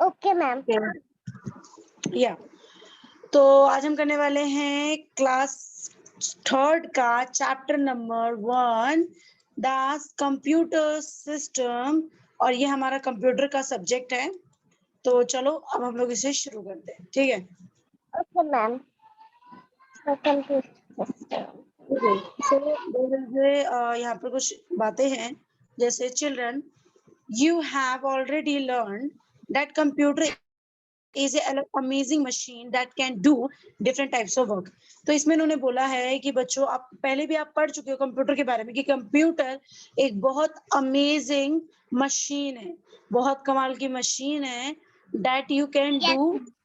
Okay ma'am. या तो आज हम करने वाले हैं क्लास 3rd का chapter number 1 the computer system, और ये हमारा कंप्यूटर का सब्जेक्ट है। तो चलो अब हम लोग इसे शुरू करते हैं, ठीक है? Okay ma'am. यहाँ पर कुछ बातें हैं, जैसे children you have already learn that computer is an amazing machine that can do different types of work। तो इसमें इन्होंने बोला है कि बच्चों, आप पहले भी आप पढ़ चुके हो कंप्यूटर के बारे में कि कंप्यूटर एक बहुत अमेजिंग मशीन है, बहुत कमाल की मशीन है। that you can do,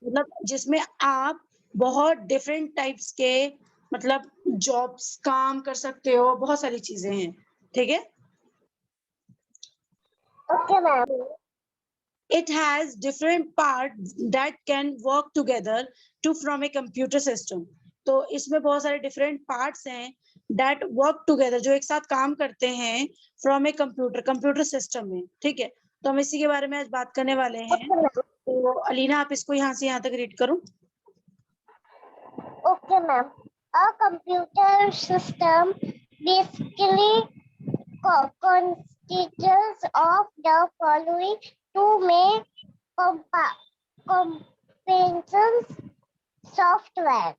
मतलब जिसमें आप बहुत डिफरेंट टाइप्स के मतलब जॉब्स काम कर सकते हो, बहुत सारी चीजें हैं, ठीक है? Okay ma'am. It has different parts that can work together to form a computer system। तो इसमें बहुत सारे डिफरेंट पार्ट्स हैं that work together, जो एक साथ काम करते हैं from a कंप्यूटर सिस्टम में, ठीक है? तो हम इसी के बारे में आज बात करने वाले हैं। तो अलीना, आप इसको यहाँ से यहाँ तक रीड करो। Okay ma'am. A computer system basically consists of the following two main components: software।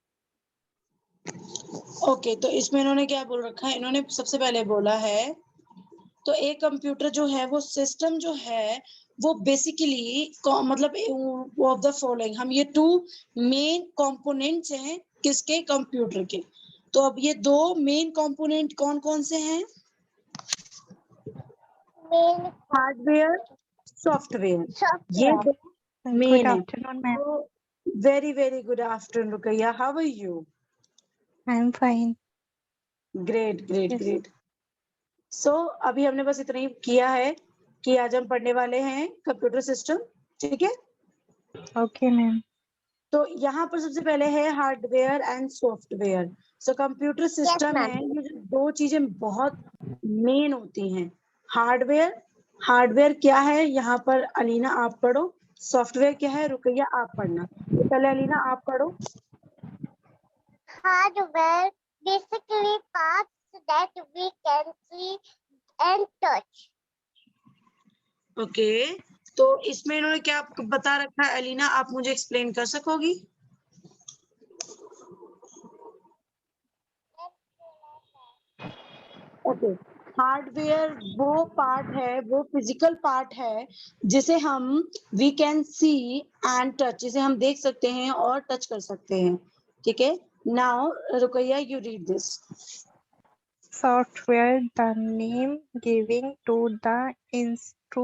Okay, तो इसमें इन्होंने क्या बोल रखा है? इन्होंने सबसे पहले बोला है तो एक कंप्यूटर जो है वो सिस्टम जो है वो बेसिकली मतलब ऑफ द फॉलोइंग, हम ये 2 मेन कंपोनेंट्स हैं किसके? कंप्यूटर के। तो अब ये 2 मेन कंपोनेंट कौन कौन से हैं? मेन हार्डवेयर, सॉफ्टवेयर, ये सॉफ्टवेयर। 2 मेन है। afternoon, ma'am. Very very good afternoon Rukaiya, how are you? I'm fine. Great great Yes. Great. So अभी हमने बस इतना ही किया है कि आज हम पढ़ने वाले हैं कंप्यूटर सिस्टम, ठीक है? Okay, ma'am. तो यहाँ पर सबसे पहले है hardware and software. So computer system ma'am. है, ये जो 2 चीजें बहुत मेन होती हैं। हार्डवेयर क्या है यहाँ पर? अलीना आप पढ़ो। सॉफ्टवेयर क्या है? रुकैया आप पढ़ना। तो पहले अलीना आप पढ़ो। Hardware basically parts that we can see and touch। Okay, तो इसमें इन्होंने क्या बता रखा है अलीना, आप मुझे एक्सप्लेन कर सकोगी? ओके, हार्डवेयर वो पार्ट है, वो फिजिकल पार्ट है जिसे हम we can see and touch, जिसे हम देख सकते हैं और टच कर सकते हैं, ठीक है? Now Rukaiya, you read this. Software, the name giving to the instruction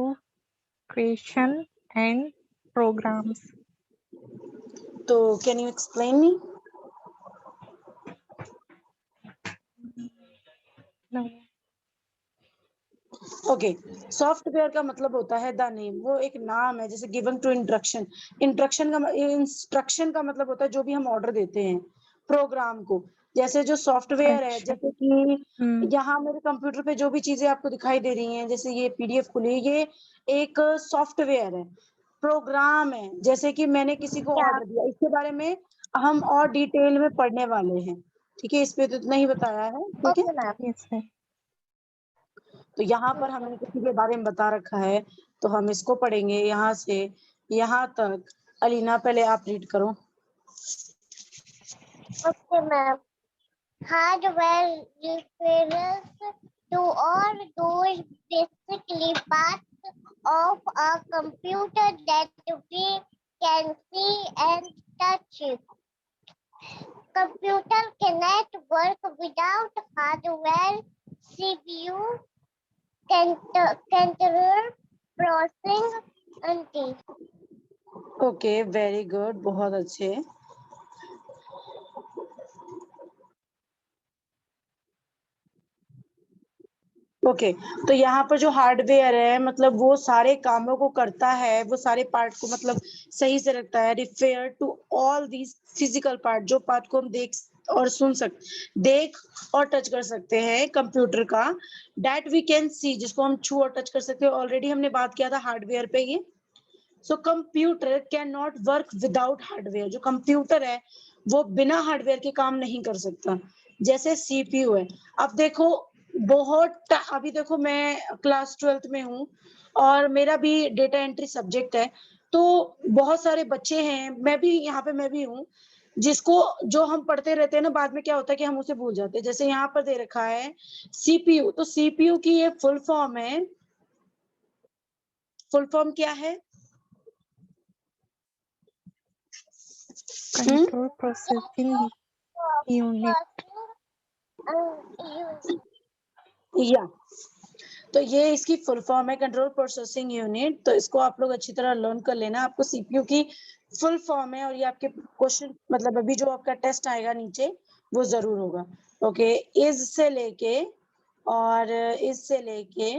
and programs. तो can you explain me? No. Okay, software का मतलब होता है द नेम, वो एक नाम है, जैसे गिवन टू इंस्ट्रक्शन का मतलब होता है जो भी हम ऑर्डर देते हैं प्रोग्राम को। जैसे जो सॉफ्टवेयर है, अच्छा। जैसे कि हम्म। यहाँ मेरे कंप्यूटर पे जो भी चीजें आपको दिखाई दे रही हैं, जैसे ये पीडीएफ खुली, ये एक सॉफ्टवेयर है, प्रोग्राम है। जैसे कि मैंने किसी को ऑर्डर दिया, इसके बारे में हम और डिटेल में पढ़ने वाले हैं, ठीक है? इस पे तो इतना ही बताया है, ठीक है? Okay ma'am. Yes, sir. तो यहाँ पर हमने किसी के बारे में बता रखा है, तो हम इसको पढ़ेंगे यहाँ से यहाँ तक। अलीना, पहले आप रीड करो। Okay ma'am. Hardware refers to all those basically parts of a computer that we can see and touch। Computer cannot work without hardware, CPU, controller, processing unit। Okay, very good, बहुत अच्छे। Okay, तो यहाँ पर जो hardware है मतलब वो सारे कामों को करता है, वो सारे पार्ट को मतलब सही से रखता है। Refer to all these physical part, जो पार्ट को हम देख और टच कर सकते हैं कंप्यूटर का, दैट वी कैन सी, जिसको हम छू और टच कर सकते हैं। ऑलरेडी हमने बात किया था हार्डवेयर पे ये। So computer can not work without hardware. जो कंप्यूटर है वो बिना हार्डवेयर के काम नहीं कर सकता। जैसे सीपीयू है, अब देखो अभी देखो मैं क्लास 12th में हूँ और मेरा भी डेटा एंट्री सब्जेक्ट है, तो बहुत सारे बच्चे हैं, मैं भी यहाँ पे मैं भी हूँ, जिसको जो हम पढ़ते रहते हैं ना, बाद में क्या होता है कि हम उसे भूल जाते हैं। जैसे यहाँ पर दे रखा है सीपीयू, तो सीपीयू की ये फुल फॉर्म है, फुल फॉर्म क्या है? Control processing unit. या तो ये इसकी फुल फॉर्म है, कंट्रोल प्रोसेसिंग यूनिट। तो इसको आप लोग अच्छी तरह लर्न कर लेना, आपको सीपीयू की फुल फॉर्म है, और ये आपके क्वेश्चन मतलब अभी जो आपका टेस्ट आएगा नीचे वो जरूर होगा। ओके, इज से लेके और इससे लेके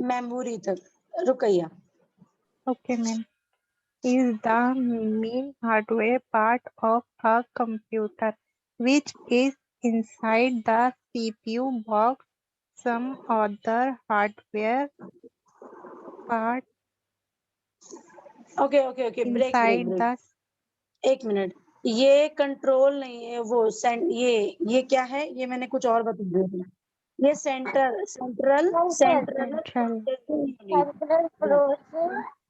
मेमोरी तक। Rukaiya, Okay, ma'am. Is the main hardware part of a computer, which is inside the CPU box. Some other hardware part okay okay okay, break break inside break, the एक मिनट। ये control नहीं है, वो ये क्या है, ये मैंने कुछ और बता दिया। ये central central central central.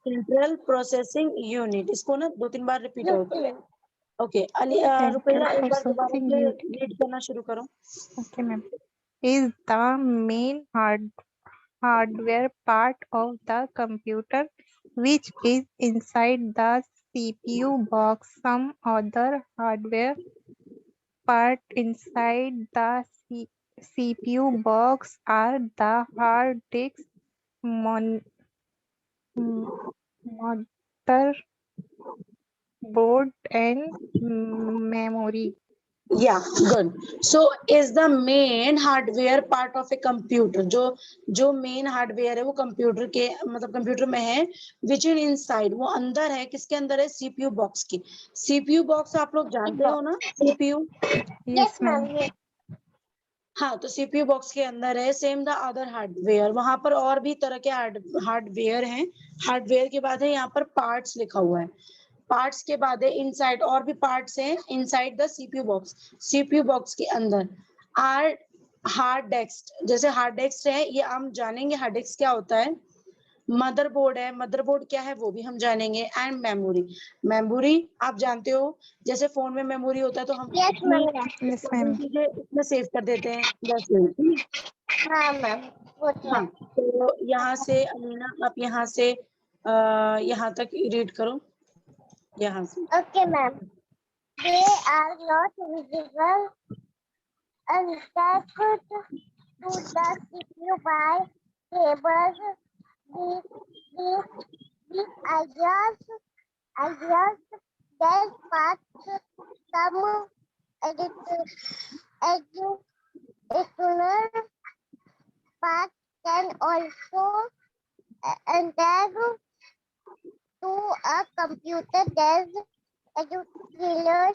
Central processing unit. इसको ना 2-3 बार रिपीट होता है। ओके, Central रुपया एक बार दोबारा processing से unit. रीड करना शुरू करो। Okay, ma'am. Is the main hardware part of the computer, which is inside the CPU box. Some other hardware part inside the CPU box are the hard disk, motherboard, and memory. या good. So is the main hardware part of a computer. जो main hardware है वो computer के मतलब computer में है, which is inside, वो अंदर है। किसके अंदर है? सीपीयू बॉक्स की। सीपीयू बॉक्स आप लोग जानते हो ना, सीपीयू। Yes, ma'am. हाँ, तो सीपीयू बॉक्स के अंदर है सेम द अदर हार्डवेयर। वहां पर और भी तरह के हार्डवेयर हैं। हार्डवेयर के बाद है यहाँ पर पार्ट्स लिखा हुआ है, पार्ट्स के बाद है इनसाइड, और भी पार्ट्स हैं inside the CPU box. CPU box के अंदर आर हार्ड डिस्क। जैसे हार्ड डिस्क है, ये हम जानेंगे हार्ड डिस्क क्या होता है। मदरबोर्ड है, मदरबोर्ड क्या है वो भी हम जानेंगे। एंड मेमोरी, मेमोरी आप जानते हो, जैसे फोन में मेमोरी होता है तो हम Yes, ma'am. Yes, ma'am. चीजें इसमें सेव कर देते हैं, वैसे। हाँ मैम, वो तो हाँ, है। तो यहाँ से अमीना आप यहाँ से यहाँ तक रीड करो, यहाँ से। Okay, ma'am. They are not visible and attached to the CPU by cables. These ideas that parts some additional parts can also enter to a computer. There's additional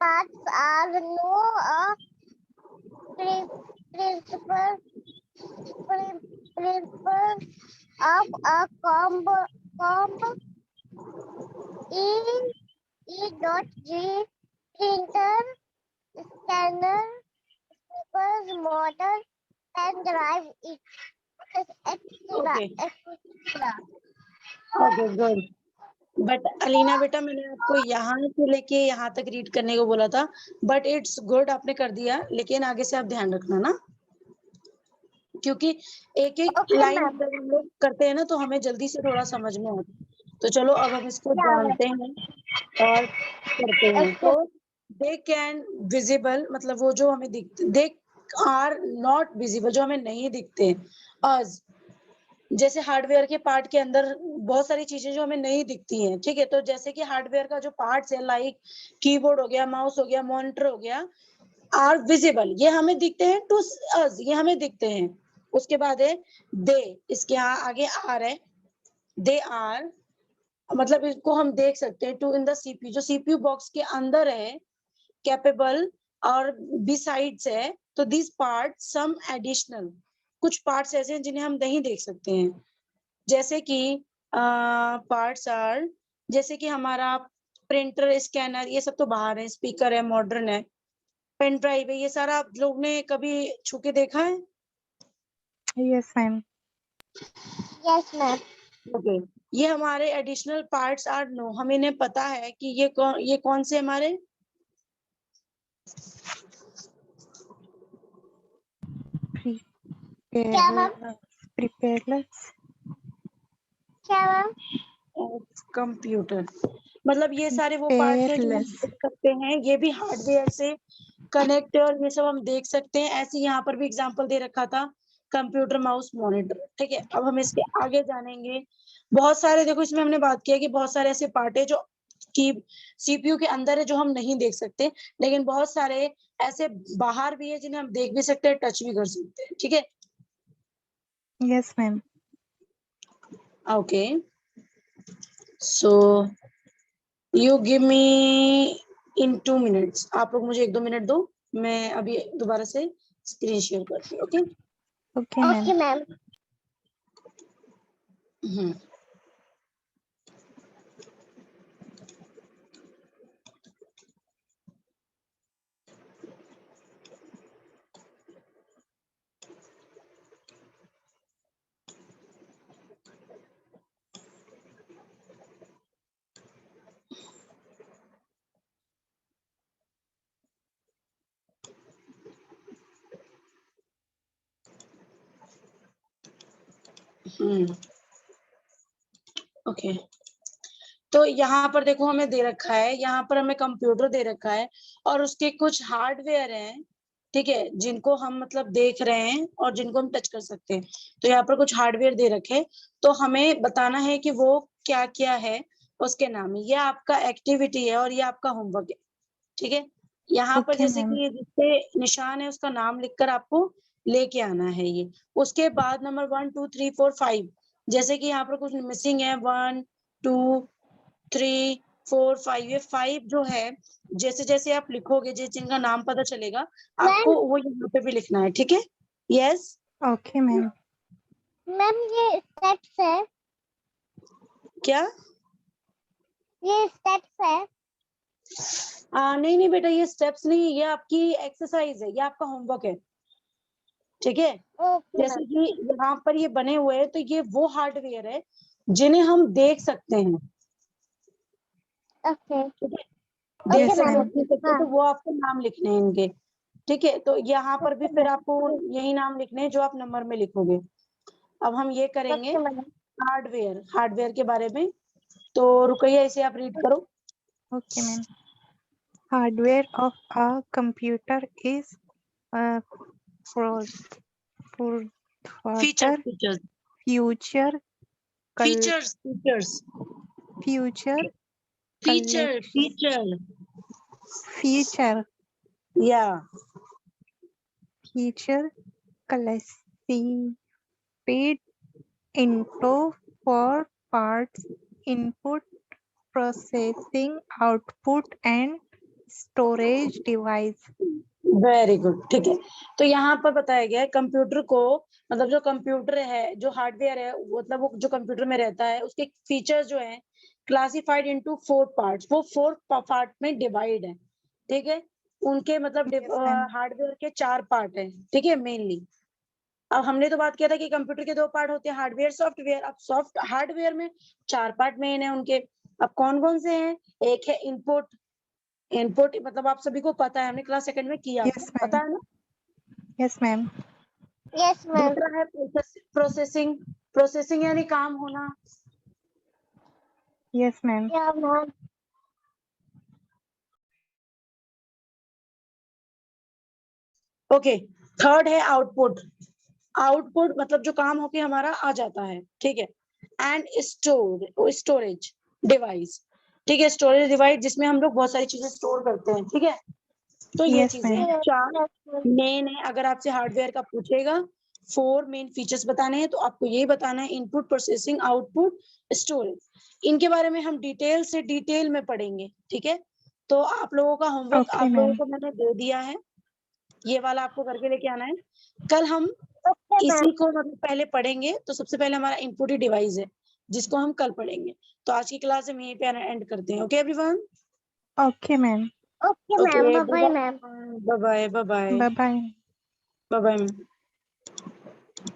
parts are no principle of a comb E.G printer, scanner, speakers, motor, pen drive, etc. Okay okay good. But Alina बेटा, मैंने आपको यहाँ से लेके यहाँ तक read करने को बोला था, बट इट्स गुड, आपने कर दिया, लेकिन आगे से आप ध्यान रखना ना, क्योंकि एक एक Okay, लाइन ma'am. जब हम लोग करते हैं ना तो हमें जल्दी से थोड़ा समझ में आता है। तो चलो अब हम इसको Yeah, ma'am. जानते हैं और करते हैं। तो दे कैन विजिबल मतलब वो जो हमें दिखते, दे आर नॉट विजिबल जो हमें नहीं दिखते। अज जैसे हार्डवेयर के पार्ट के अंदर बहुत सारी चीजें जो हमें नहीं दिखती हैं, ठीक है। तो जैसे कि हार्डवेयर का जो पार्ट्स है, लाइक कीबोर्ड हो गया, माउस हो गया, मॉनिटर हो गया, आर विजिबल, ये हमें दिखते हैं। टू अस, ये हमें दिखते हैं। उसके बाद है दे, इसके यहाँ आगे आर है, दे आर मतलब इसको हम देख सकते हैं। टू इन द सीपीयू, जो सीपीयू बॉक्स के अंदर है, कैपेबल और बिसाइड्स है, तो दिस पार्ट सम एडिशनल, कुछ पार्ट्स ऐसे हैं जिन्हें हम नहीं देख सकते हैं, जैसे कि पार्ट्स आर, जैसे कि हमारा प्रिंटर, स्कैनर, ये सब तो बाहर है, स्पीकर है, मॉडर्न है, पेन ड्राइव है, ये सारा आप लोग ने कभी छू के देखा है? Yes, ma'am. Yes, ma'am. Okay, ये हमारे एडिशनल पार्ट्स आर नो, हमें इन्हें पता है कि ये कौन से हमारे क्या मैम? Prepareless. क्या मैम? कंप्यूटर, मतलब ये सारे वो पार्ट्स हैं जो हम Prepareless. देख सकते हैं, ये भी हार्डवेयर से कनेक्ट और ये सब हम देख सकते हैं। ऐसे यहाँ पर भी एग्जांपल दे रखा था, कंप्यूटर, माउस, मॉनिटर। ठीक है, अब हम इसके आगे जानेंगे। बहुत सारे, देखो इसमें हमने बात किया कि बहुत सारे ऐसे पार्ट है जो कि सीपीयू के अंदर है, जो हम नहीं देख सकते, लेकिन बहुत सारे ऐसे बाहर भी है जिन्हें हम देख भी सकते हैं, टच भी कर सकते हैं। ठीक है, Yes, ma'am. Okay, so you give me in 2 minutes, आप लोग मुझे 1-2 मिनट दो, मैं अभी दोबारा से स्क्रीन शेयर करती हूँ। Okay, Okay, ma'am. Okay, ma'am. Okay, तो यहाँ पर देखो हमें दे रखा है, यहाँ पर हमें कंप्यूटर दे रखा है और उसके कुछ हार्डवेयर हैं, ठीक है, जिनको हम मतलब देख रहे हैं और जिनको हम टच कर सकते हैं। तो यहाँ पर कुछ हार्डवेयर दे रखे, तो हमें बताना है कि वो क्या क्या है, उसके नाम। ये आपका एक्टिविटी है और ये आपका होमवर्क है। ठीक है, यहाँ पर Okay, जैसे ma'am. कि ये जिसपे निशान है उसका नाम लिखकर आपको लेके आना है ये। उसके बाद नंबर 1 2 3 4 5, जैसे कि यहाँ पर कुछ मिसिंग है, 1 2 3 4 5, ये 5 जो है, जैसे जैसे आप लिखोगे, जिस जिनका नाम पता चलेगा आपको वो यहाँ पे भी लिखना है। ठीक है, यस, Okay, ma'am. मैम ये स्टेप्स है, क्या? ये स्टेप्स है। नहीं नहीं बेटा, ये स्टेप्स नहीं, ये आपकी एक्सरसाइज है, ये आपका होमवर्क है। ठीक है, ओके जैसे मैम। कि यहाँ पर ये बने हुए हैं, तो ये वो हार्डवेयर है जिन्हें हम देख सकते हैं। ओके ठीक है, देख Yes, ओके सकते मैम। हैं, ma'am. देख सकते हैं, हाँ तो वो आपको नाम लिखने हैं इनके। ठीक है, तो यहाँ पर भी ओके फिर मैम। आपको यही नाम लिखने हैं जो आप नंबर में लिखोगे। अब हम ये करेंगे ओके मैम। हार्डवेयर, हार्डवेयर के बारे में। तो रुकैया, इसे आप रीड करो। Okay, ma'am. Hardware of a computer is a pro- features, further features, future col- features, features, future feature, collection feature, feature या feature classified into four parts: input, processing, output, and storage device. Very good. ठीक है, तो यहाँ पर बताया गया है computer को, मतलब जो कंप्यूटर है, जो हार्डवेयर है, मतलब वो जो कंप्यूटर में रहता है, उसके फीचर्स जो है क्लासिफाइड इनटू 4 पार्ट्स, वो 4 पार्ट में डिवाइड है। ठीक है, उनके मतलब Yes, ma'am. हार्डवेयर के 4 पार्ट है। ठीक है, मेनली। अब हमने तो बात किया था कि कंप्यूटर के 2 पार्ट होते हैं, हार्डवेयर, सॉफ्टवेयर। अब सॉफ्ट हार्डवेयर में 4 पार्ट मेन है उनके। अब कौन कौन से हैं? एक है इनपुट, इनपुट मतलब आप सभी को पता है, हमने क्लास सेकंड में किया था, Yes, पता ma'am. है ना। Yes, ma'am. Yes ma'am. दूसरा है प्रोसेसिंग, प्रोसेसिंग यानी काम होना। Yes, ma'am. या मैम। ओके, थर्ड है आउटपुट, आउटपुट मतलब जो काम होके हमारा आ जाता है। ठीक है, एंड स्टोरेज डिवाइस। ठीक है, स्टोरेज डिवाइस जिसमें हम लोग बहुत सारी चीजें स्टोर करते हैं। ठीक है, तो ये Yes, चीजें ma'am. हैं, 4 मेन है। अगर आपसे हार्डवेयर का पूछेगा, 4 मेन फीचर्स बताने हैं, तो आपको यही बताना है, इनपुट, प्रोसेसिंग, आउटपुट, स्टोरेज। इनके बारे में हम डिटेल में पढ़ेंगे। ठीक है, तो आप लोगों का होमवर्क Okay, आप लोगों ma'am. को मैंने दे दिया है, ये वाला आपको करके लेके आना है। कल हम इसी को मतलब पहले पढ़ेंगे। तो सबसे पहले हमारा इनपुट ही डिवाइस है जिसको हम कल पढ़ेंगे। तो आज की क्लास हम यहीं पे एंड करते हैं। Okay everyone, Okay, ma'am. Okay, ma'am. Okay, Bye bye, ma'am. Bye bye, bye bye, Bye-bye. Bye bye.